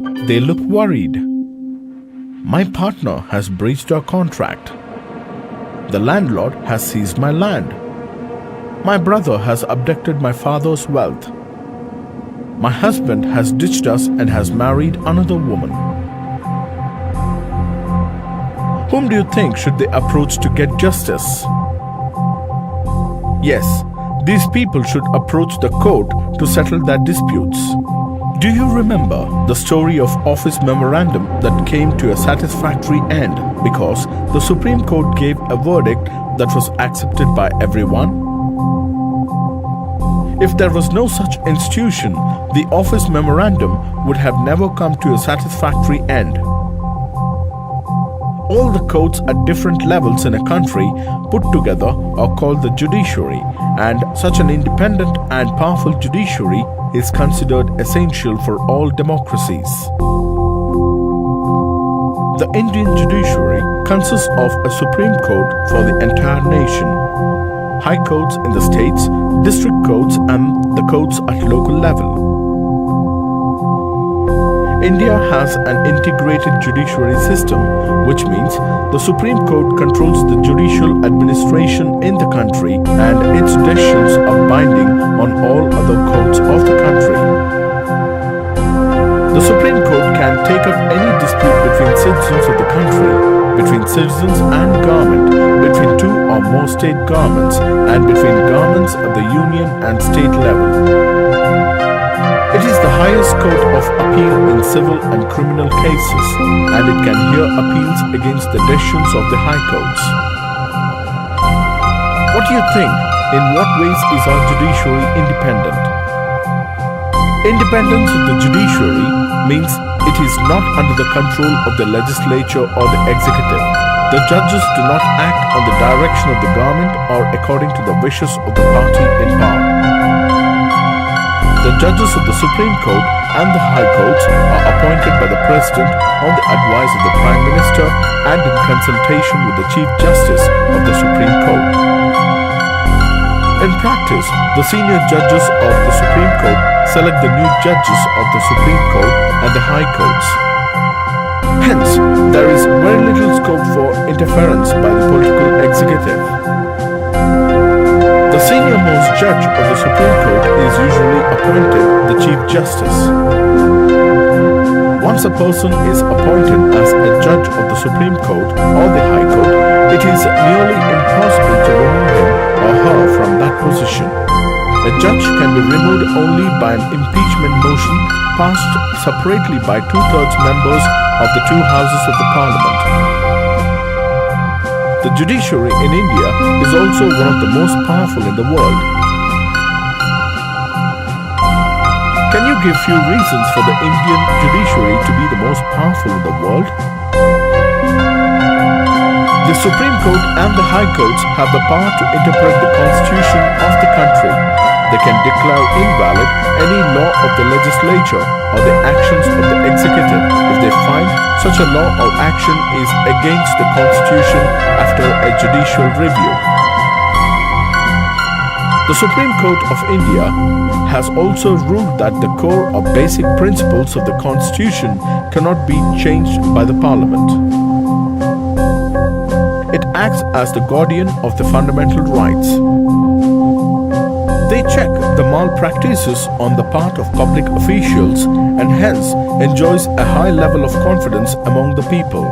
They look worried. My partner has breached our contract. The landlord has seized my land. My brother has abducted my father's wealth. My husband has ditched us and has married another woman. Whom do you think should they approach to get justice? Yes, these people should approach the court to settle their disputes. Do you remember the story of office memorandum that came to a satisfactory end because the Supreme Court gave a verdict that was accepted by everyone? If there was no such institution, the office memorandum would have never come to a satisfactory end. All the courts at different levels in a country put together are called the judiciary, and such an independent and powerful judiciary is considered essential for all democracies. The Indian judiciary consists of a Supreme Court for the entire nation, high courts in the states, district courts, and the courts at local level. India has an integrated judiciary system, which means the Supreme Court controls the judicial administration in the country and its decisions are binding on all other courts of the country. The Supreme Court can take up any dispute between citizens of the country, between citizens and government, between two or more state governments, and between governments at the union and state level. It is the highest court of appeal in civil and criminal cases, and it can hear appeals against the decisions of the high courts. What do you think? In what ways is our judiciary independent? Independence of the judiciary means it is not under the control of the legislature or the executive. The judges do not act on the direction of the government or according to the wishes of the party in power. The judges of the Supreme Court and the High Courts are appointed by the President on the advice of the Prime Minister and in consultation with the Chief Justice of the Supreme Court. In practice, the senior judges of the Supreme Court select the new judges of the Supreme Court and the High Courts. Hence, there is very little scope for interference by the political executive. The senior-most judge of the Supreme Court is usually appointed the Chief Justice. Once a person is appointed as a judge of the Supreme Court or the High Court, it is nearly impossible to remove him or her from that position. A judge can be removed only by an impeachment motion passed separately by 2/3 members of the two houses of the Parliament. The judiciary in India is also one of the most powerful in the world. Can you give few reasons for the Indian judiciary to be the most powerful in the world? The Supreme Court and the High Courts have the power to interpret the constitution of the country. They can declare invalid any law of the legislature or the actions of the executive if they find such a law or action is against the constitution after a judicial review. The Supreme Court of India has also ruled that the core or basic principles of the constitution cannot be changed by the Parliament. It acts as the guardian of the fundamental rights. They check the malpractices on the part of public officials and hence enjoys a high level of confidence among the people.